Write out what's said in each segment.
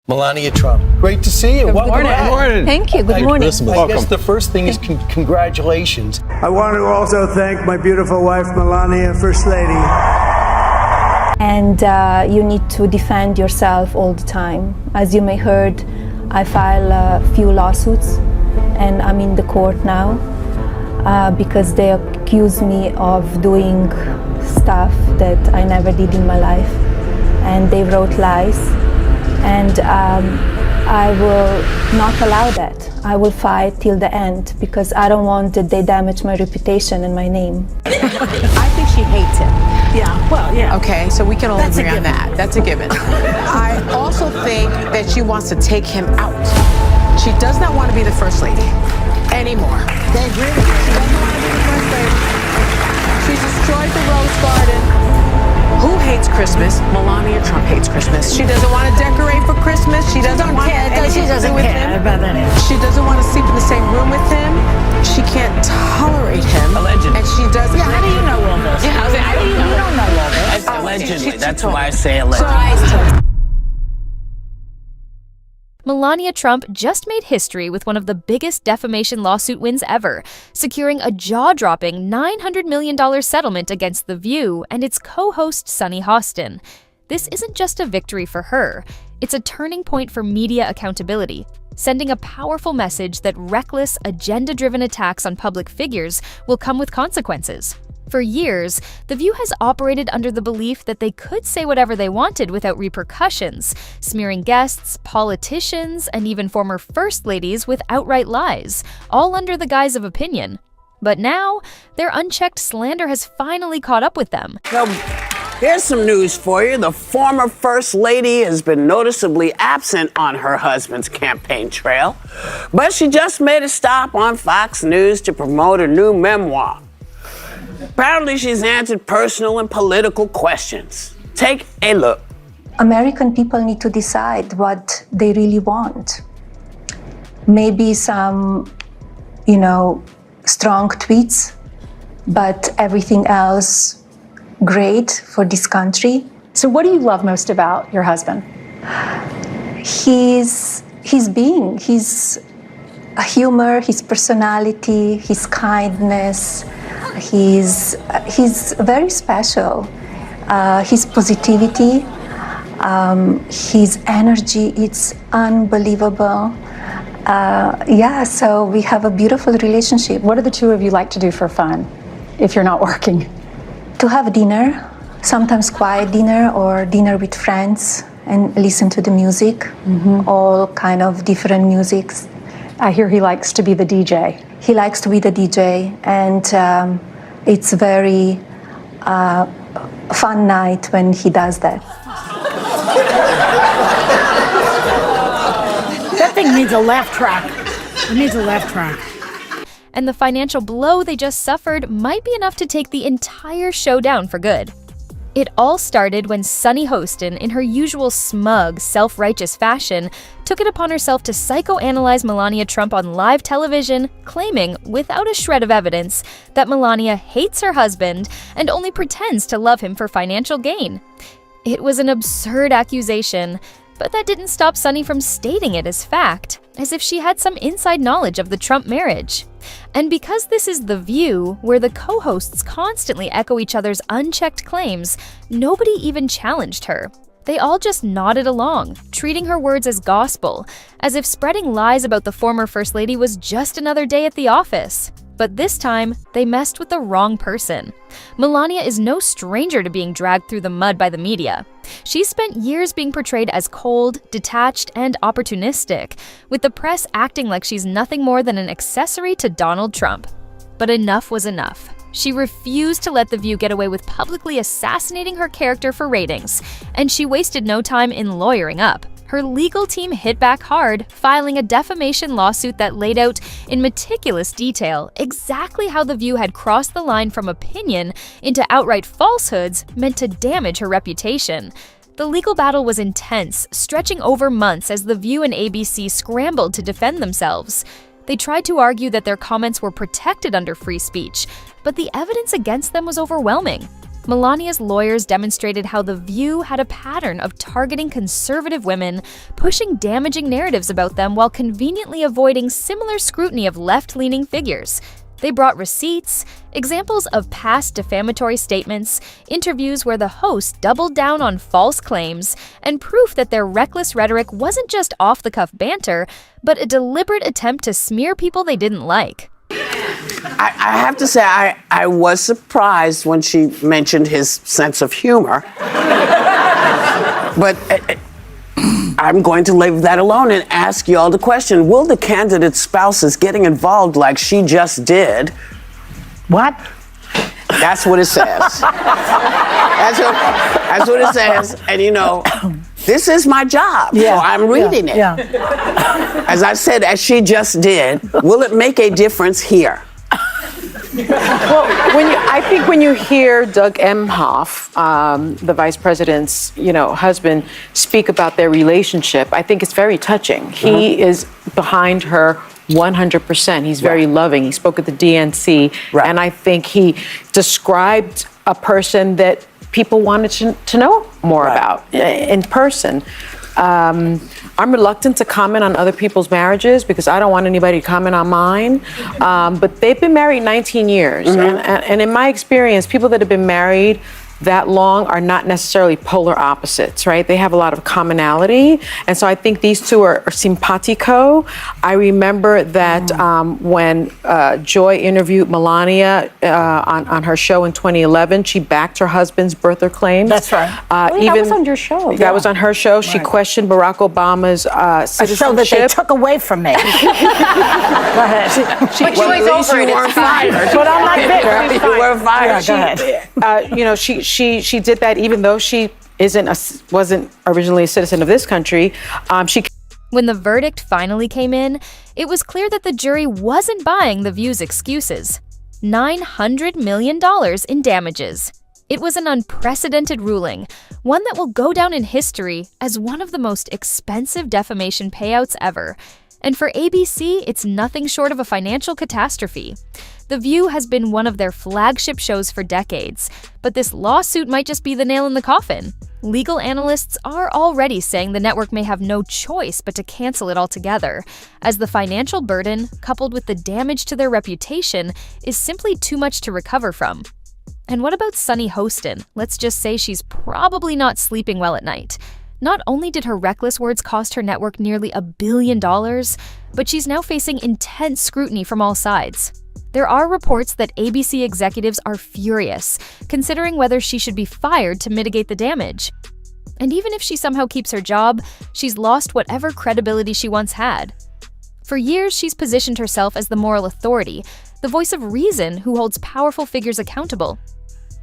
Melania Trump, great to see you. Welcome morning. back. Good morning. Thank you. Good morning. I guess the first thing is congratulations. I want to also thank my beautiful wife, Melania, First Lady. And you need to defend yourself all the time. As you may heard, I file a few lawsuits, and I'm in the court now because they accuse me of doing stuff that I never did in my life, and they wrote lies. And I will not allow that. I will fight till the end because I don't want that they damage my reputation and my name. I think she hates him. Yeah, well, yeah. Okay, so we can all agree on that. That's a given. I also think that she wants to take him out. She does not want to be the first lady anymore. They agree with She you. doesn't want to be the first lady. She's destroyed the Rose Garden. Who hates Christmas? Melania Trump hates Christmas. She doesn't want to decorate for Christmas. She doesn't want anything to do with him. about that. She doesn't want to sleep in the same room with him. She can't tolerate him. Allegedly. And she doesn't. Yeah, how do you know all this? Yeah, How do you don't know all this? Allegedly. she That's told why I me. say allegedly. Melania Trump just made history with one of the biggest defamation lawsuit wins ever, securing a jaw-dropping $900 million settlement against The View and its co-host Sunny Hostin. This isn't just a victory for her, it's a turning point for media accountability, sending a powerful message that reckless, agenda-driven attacks on public figures will come with consequences. For years, The View has operated under the belief that they could say whatever they wanted without repercussions, smearing guests, politicians, and even former first ladies with outright lies, all under the guise of opinion. But now, their unchecked slander has finally caught up with them. So, here's some news for you. The former First Lady has been noticeably absent on her husband's campaign trail, but she just made a stop on Fox News to promote her new memoir. Apparently, she's answered personal and political questions. Take a look. American people need to decide what they really want. Maybe some, strong tweets, but everything else great for this country. So what do you love most about your husband? His humor, his personality, his kindness. He's very special. His positivity, his energy, it's unbelievable. So we have a beautiful relationship. What do the two of you like to do for fun if you're not working? To have dinner, sometimes quiet dinner or dinner with friends and listen to the music, all kind of different musics. I hear he likes to be the DJ. He likes to be the DJ, and it's very fun night when he does that. That thing needs a laugh track. It needs a laugh track. And the financial blow they just suffered might be enough to take the entire show down for good. It all started when Sunny Hostin, in her usual smug, self-righteous fashion, took it upon herself to psychoanalyze Melania Trump on live television, claiming, without a shred of evidence, that Melania hates her husband and only pretends to love him for financial gain. It was an absurd accusation, but that didn't stop Sunny from stating it as fact, as if she had some inside knowledge of the Trump marriage. And because this is The View, where the co-hosts constantly echo each other's unchecked claims, nobody even challenged her. They all just nodded along, treating her words as gospel, as if spreading lies about the former First Lady was just another day at the office. But this time, they messed with the wrong person. Melania is no stranger to being dragged through the mud by the media. She's spent years being portrayed as cold, detached, and opportunistic, with the press acting like she's nothing more than an accessory to Donald Trump. But enough was enough. She refused to let The View get away with publicly assassinating her character for ratings, and she wasted no time in lawyering up. Her legal team hit back hard, filing a defamation lawsuit that laid out in meticulous detail exactly how The View had crossed the line from opinion into outright falsehoods meant to damage her reputation. The legal battle was intense, stretching over months as The View and ABC scrambled to defend themselves. They tried to argue that their comments were protected under free speech, but the evidence against them was overwhelming. Melania's lawyers demonstrated how The View had a pattern of targeting conservative women, pushing damaging narratives about them while conveniently avoiding similar scrutiny of left-leaning figures. They brought receipts, examples of past defamatory statements, interviews where the host doubled down on false claims, and proof that their reckless rhetoric wasn't just off-the-cuff banter, but a deliberate attempt to smear people they didn't like. I have to say, I was surprised when she mentioned his sense of humor. But I'm going to leave that alone and ask you all the question. Will the candidate's spouses getting involved like she just did? What? That's what it says. That's what it says. And you know, this is my job, so I'm reading it. Yeah. As I said, as she just did, will it make a difference here? Well, I think when you hear Doug Emhoff, the vice president's, husband, speak about their relationship, I think it's very touching. He is behind her 100%. He's very loving. He spoke at the DNC, and I think he described a person that people wanted to know more about in person. I'm reluctant to comment on other people's marriages because I don't want anybody to comment on mine. But they've been married 19 years. And in my experience, people that have been married that long are not necessarily polar opposites, right? They have a lot of commonality. And so I think these two are simpatico. I remember that when Joy interviewed Melania on her show in 2011, she backed her husband's birther claims. That's right. That was on your show. That was on her show. She questioned Barack Obama's citizenship. A show that they took away from me. Go ahead. But you weren't fired. But I'm not bitter. You weren't fired. Go ahead. She did that even though she wasn't originally a citizen of this country. When the verdict finally came in, it was clear that the jury wasn't buying The View's excuses. $900 million in damages. It was an unprecedented ruling, one that will go down in history as one of the most expensive defamation payouts ever. And for ABC, it's nothing short of a financial catastrophe. The View has been one of their flagship shows for decades, but this lawsuit might just be the nail in the coffin. Legal analysts are already saying the network may have no choice but to cancel it altogether, as the financial burden, coupled with the damage to their reputation, is simply too much to recover from. And what about Sunny Hostin? Let's just say she's probably not sleeping well at night. Not only did her reckless words cost her network nearly $1 billion, but she's now facing intense scrutiny from all sides. There are reports that ABC executives are furious, considering whether she should be fired to mitigate the damage. And even if she somehow keeps her job, she's lost whatever credibility she once had. For years, she's positioned herself as the moral authority, the voice of reason who holds powerful figures accountable.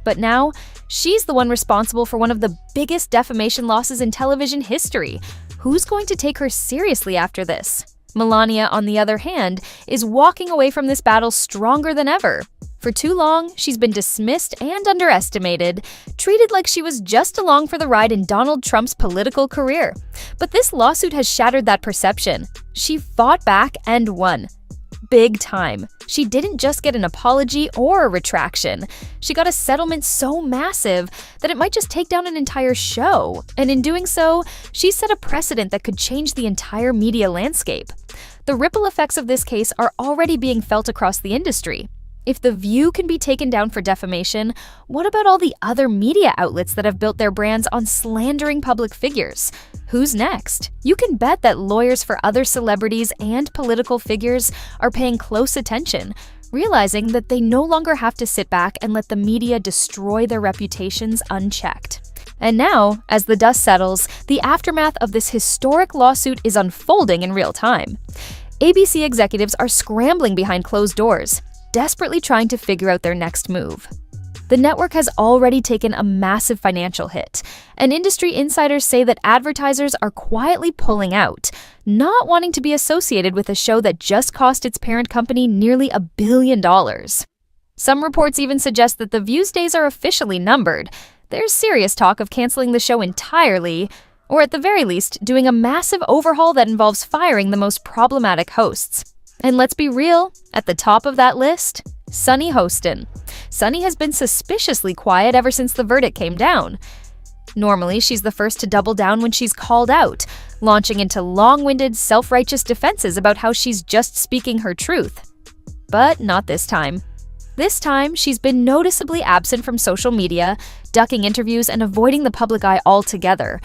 But now, she's the one responsible for one of the biggest defamation losses in television history. Who's going to take her seriously after this? Melania, on the other hand, is walking away from this battle stronger than ever. For too long, she's been dismissed and underestimated, treated like she was just along for the ride in Donald Trump's political career. But this lawsuit has shattered that perception. She fought back and won. Big time. She didn't just get an apology or a retraction. She got a settlement so massive that it might just take down an entire show. And in doing so, she set a precedent that could change the entire media landscape. The ripple effects of this case are already being felt across the industry. If The View can be taken down for defamation, what about all the other media outlets that have built their brands on slandering public figures? Who's next? You can bet that lawyers for other celebrities and political figures are paying close attention, realizing that they no longer have to sit back and let the media destroy their reputations unchecked. And now, as the dust settles, the aftermath of this historic lawsuit is unfolding in real time. ABC executives are scrambling behind closed doors, desperately trying to figure out their next move. The network has already taken a massive financial hit, and industry insiders say that advertisers are quietly pulling out, not wanting to be associated with a show that just cost its parent company nearly $1 billion. Some reports even suggest that The View's days are officially numbered. There's serious talk of canceling the show entirely, or at the very least, doing a massive overhaul that involves firing the most problematic hosts. And let's be real, at the top of that list Sunny Hostin. Sunny has been suspiciously quiet ever since the verdict came down. Normally, she's the first to double down when she's called out, launching into long-winded, self-righteous defenses about how she's just speaking her truth. But not this time. This time, she's been noticeably absent from social media, ducking interviews and avoiding the public eye altogether.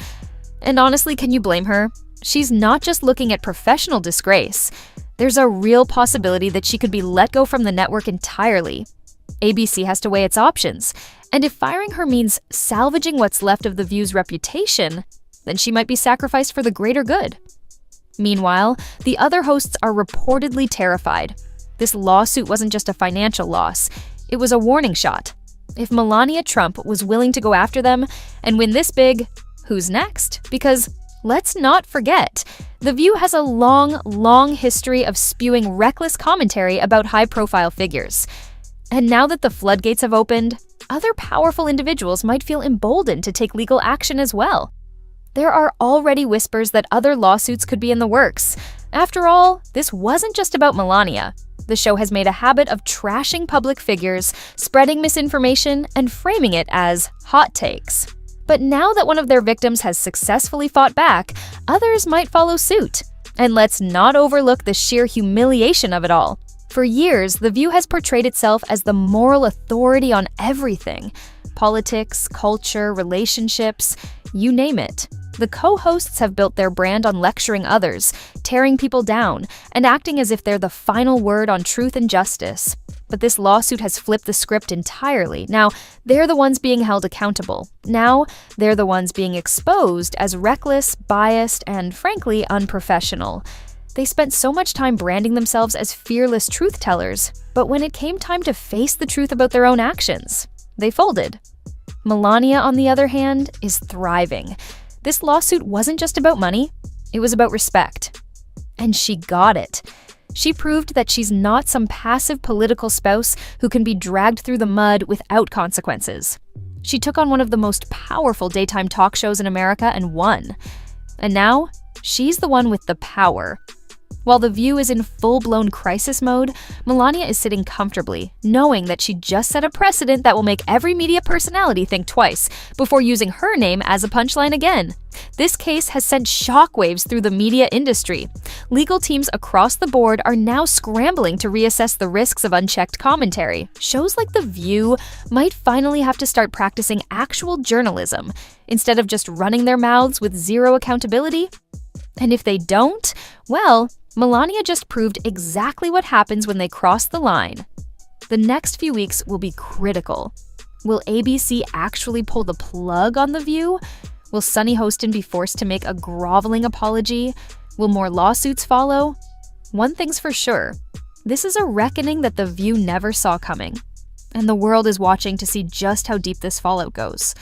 And honestly, can you blame her? She's not just looking at professional disgrace. There's a real possibility that she could be let go from the network entirely. ABC has to weigh its options, and if firing her means salvaging what's left of The View's reputation, then she might be sacrificed for the greater good. Meanwhile, the other hosts are reportedly terrified. This lawsuit wasn't just a financial loss, it was a warning shot. If Melania Trump was willing to go after them and win this big, who's next? Because let's not forget, The View has a long history of spewing reckless commentary about high-profile figures. And now that the floodgates have opened, other powerful individuals might feel emboldened to take legal action as well. There are already whispers that other lawsuits could be in the works. After all, this wasn't just about Melania. The show has made a habit of trashing public figures, spreading misinformation, and framing it as hot takes. But now that one of their victims has successfully fought back, others might follow suit. And let's not overlook the sheer humiliation of it all. For years, The View has portrayed itself as the moral authority on everything. Politics, culture, relationships, you name it. The co-hosts have built their brand on lecturing others, tearing people down, and acting as if they're the final word on truth and justice. But this lawsuit has flipped the script entirely. Now, they're the ones being held accountable. Now, they're the ones being exposed as reckless, biased, and frankly, unprofessional. They spent so much time branding themselves as fearless truth-tellers, but when it came time to face the truth about their own actions, they folded. Malania, on the other hand, is thriving. This lawsuit wasn't just about money, it was about respect. And she got it. She proved that she's not some passive political spouse who can be dragged through the mud without consequences. She took on one of the most powerful daytime talk shows in America and won. And now, she's the one with the power. While The View is in full-blown crisis mode, Melania is sitting comfortably, knowing that she just set a precedent that will make every media personality think twice before using her name as a punchline again. This case has sent shockwaves through the media industry. Legal teams across the board are now scrambling to reassess the risks of unchecked commentary. Shows like The View might finally have to start practicing actual journalism, instead of just running their mouths with zero accountability. And if they don't, well, Melania just proved exactly what happens when they cross the line. The next few weeks will be critical. Will ABC actually pull the plug on The View? Will Sunny Hostin be forced to make a groveling apology? Will more lawsuits follow? One thing's for sure, this is a reckoning that The View never saw coming. And the world is watching to see just how deep this fallout goes.